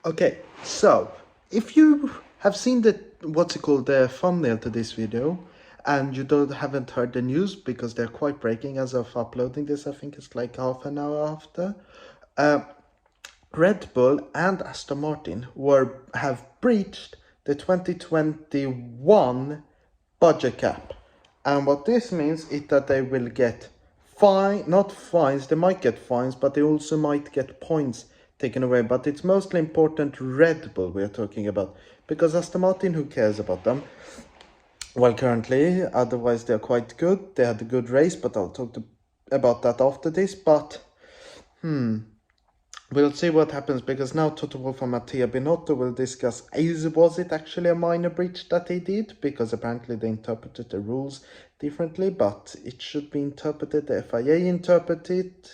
Okay, so if you have seen the the thumbnail to this video, and you haven't heard the news because they're quite breaking as of uploading this, I think it's like half an hour after. Red Bull and Aston Martin have breached the 2021 budget cap, and what this means is that they will get not fines, they might get fines, but they also might get points taken away. But it's mostly important Red Bull we are talking about, because Aston Martin, who cares about them? Well, currently, otherwise they're quite good. They had a good race, but I'll talk about that after this. But we'll see what happens, because now Toto Wolff and Mattia Binotto will discuss, was it actually a minor breach that they did? Because apparently they interpreted the rules differently, but it should be interpreted, the FIA interpreted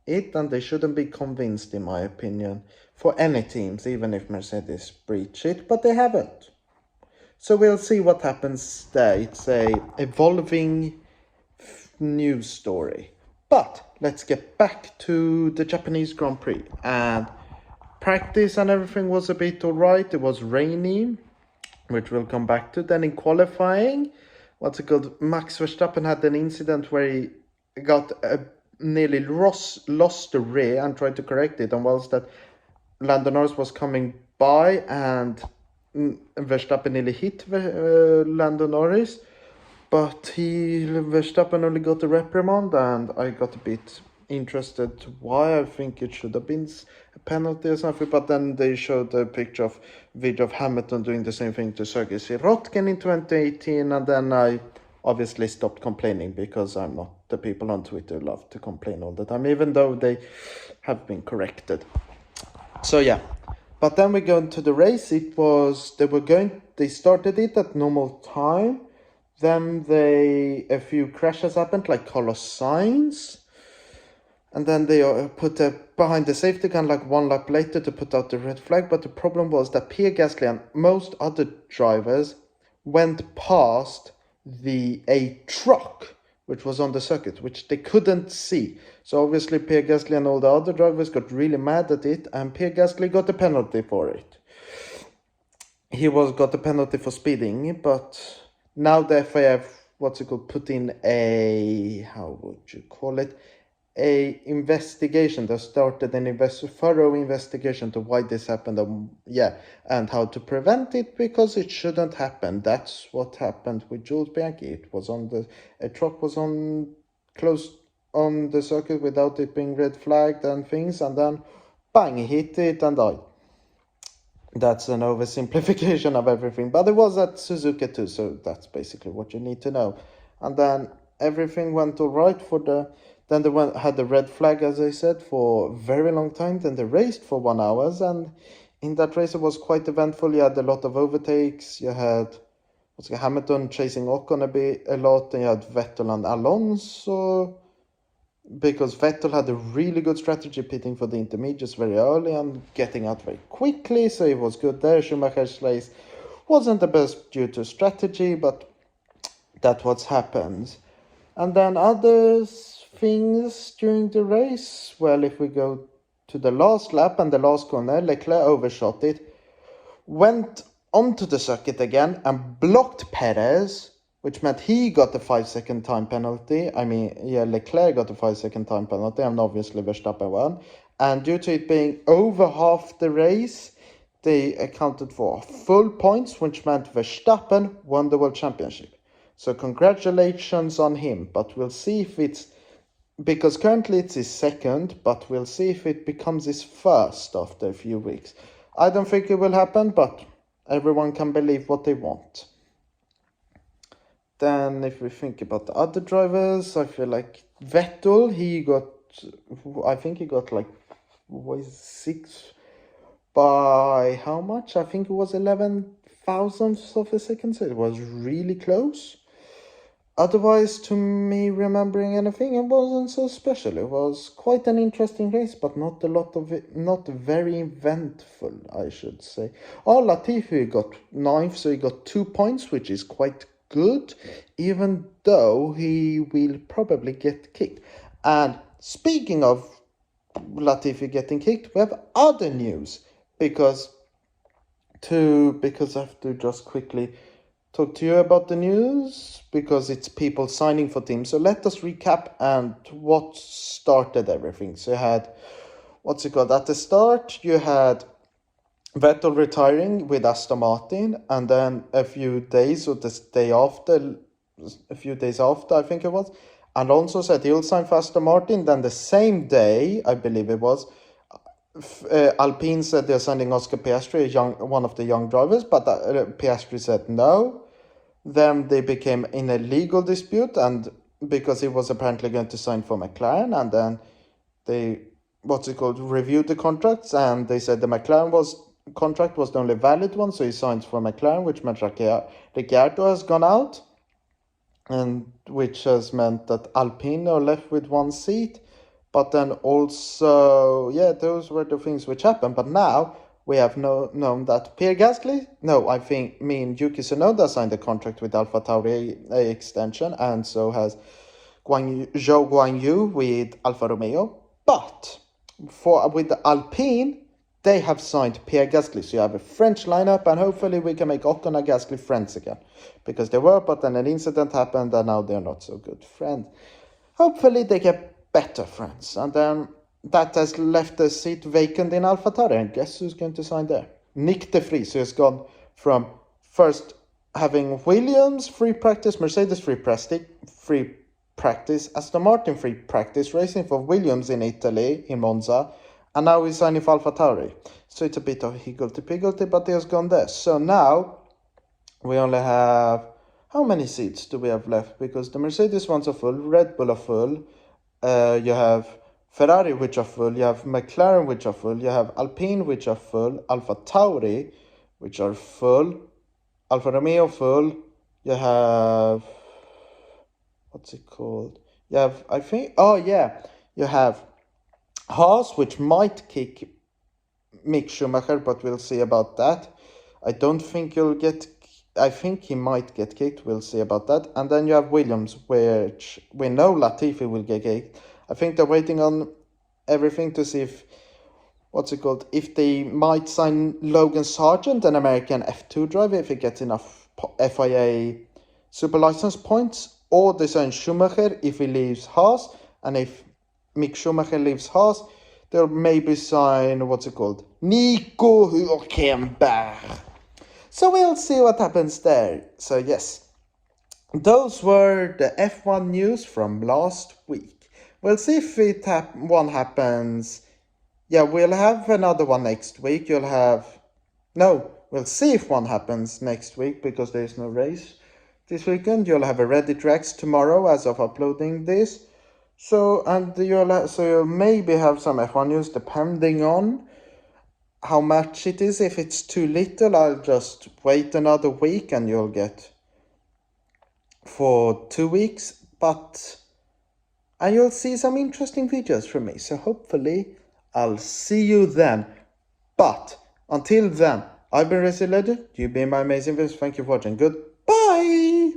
it, and they shouldn't be convinced, in my opinion, for any teams, even if Mercedes breach it, but they haven't. So we'll see what happens there. It's a evolving news story. But let's get back to the Japanese Grand Prix. And practice and everything was a bit alright. It was rainy, which we'll come back to. Then in qualifying, Max Verstappen had an incident where he got nearly lost the rear and tried to correct it. And whilst that, Lando Norris was coming by, and Verstappen nearly hit Lando Norris. But Verstappen only got a reprimand, and I got a bit interested why. I think it should have been a penalty or something, but then they showed a video of Hamilton doing the same thing to Sergei Sirotkin in 2018, and then I obviously stopped complaining, because I'm not the people on Twitter who love to complain all the time, even though they have been corrected. So yeah. But then we go into the race. They started it at normal time. Then a few crashes happened, like Carlos Sainz. And then they put behind the safety gun like one lap later to put out the red flag. But the problem was that Pierre Gasly and most other drivers went past a truck which was on the circuit, which they couldn't see. So obviously Pierre Gasly and all the other drivers got really mad at it, and Pierre Gasly got a penalty for it. He got a penalty for speeding, but now the FIA put in a investigation. They started a thorough investigation to why this happened, and how to prevent it, because it shouldn't happen. That's what happened with Jules Bianchi. It was a truck was close on the circuit without it being red flagged and things, and then bang, he hit it and died. That's an oversimplification of everything, but it was at Suzuka too, so that's basically what you need to know. And then everything went all right then they had the red flag, as I said, for a very long time. Then they raced for 1 hour, and in that race it was quite eventful. You had a lot of overtakes. You had Hamilton chasing Ocon a lot, and you had Vettel and Alonso, because Vettel had a really good strategy pitting for the intermediates very early and getting out very quickly, so it was good there. Schumacher's race wasn't the best due to strategy, but that's what happens. And then other things during the race, well, if we go to the last lap and the last corner, Leclerc overshot it, went onto the circuit again and blocked Perez, which meant he got a 5-second time penalty. Leclerc got a 5-second time penalty, and obviously Verstappen won. And due to it being over half the race, they accounted for full points, which meant Verstappen won the World Championship. So congratulations on him, but we'll see if because currently it's his second, but we'll see if it becomes his first after a few weeks. I don't think it will happen, but everyone can believe what they want. Then if we think about the other drivers, I feel like Vettel, he got like 6 by how much? I think it was 11 thousandths of a second, so it was really close. Otherwise, to me remembering anything, it wasn't so special. It was quite an interesting race, but not very eventful, I should say. Latifi got 9th, so he got 2 points, which is quite good, even though he will probably get kicked. And speaking of Latifi getting kicked, we have other news. because I have to just quickly talk to you about the news, because it's people signing for teams. So let us recap and what started everything. So you had, at the start you had Vettel retiring with Aston Martin, and then a few days I think it was, Alonso said he'll sign for Aston Martin. Then the same day, I believe it was, Alpine said they're sending Oscar Piastri, one of the young drivers, but Piastri said no. Then they became in a legal dispute, and because he was apparently going to sign for McLaren, and then they reviewed the contracts, and they said the McLaren contract was the only valid one, so he signs for McLaren, which meant Ricciardo has gone out, and which has meant that Alpine are left with one seat. But then also, those were the things which happened. But now we have known that Pierre Gasly, me and Yuki Tsunoda signed a contract with AlphaTauri extension, and so has Zhou Guanyu with Alfa Romeo. But with Alpine, they have signed Pierre Gasly. So you have a French lineup, and hopefully we can make Ocon and Gasly friends again. Because they were, but then an incident happened, and now they're not so good friends. Hopefully they get better friends. And then that has left the seat vacant in AlphaTauri. And guess who's going to sign there? Nick de Vries, who has gone from first having Williams free practice, Mercedes free practice, Aston Martin free practice, racing for Williams in Italy, in Monza, and now he's signing for AlphaTauri. So it's a bit of higgledy-piggledy, but he has gone there. So now we only have, how many seats do we have left? Because the Mercedes ones are full, Red Bull are full, you have Ferrari, which are full, you have McLaren, which are full, you have Alpine, which are full, AlphaTauri, which are full, Alfa Romeo full, you have, you have, you have Haas, which might kick Mick Schumacher, but we'll see about that. I think he might get kicked, we'll see about that. And then you have Williams, which we know Latifi will get kicked. I think they're waiting on everything to see if they might sign Logan Sargent, an American F2 driver, if he gets enough FIA super license points, or they sign Schumacher if he leaves Haas, and if Mick Schumacher leaves Haas, they'll maybe sign, Nico Hülkenberg. So we'll see what happens there. So yes, those were the F1 news from last week. We'll see if one happens. Yeah, we'll have another one next week. We'll see if one happens next week, because there is no race this weekend. You'll have a Reddit Rex tomorrow as of uploading this. So you'll maybe have some F1 news depending on how much it is. If it's too little, I'll just wait another week and you'll get for 2 weeks. And you'll see some interesting videos from me. So hopefully I'll see you then. But until then, I've been Racing Legend. You've been my amazing viewers. Thank you for watching. Goodbye.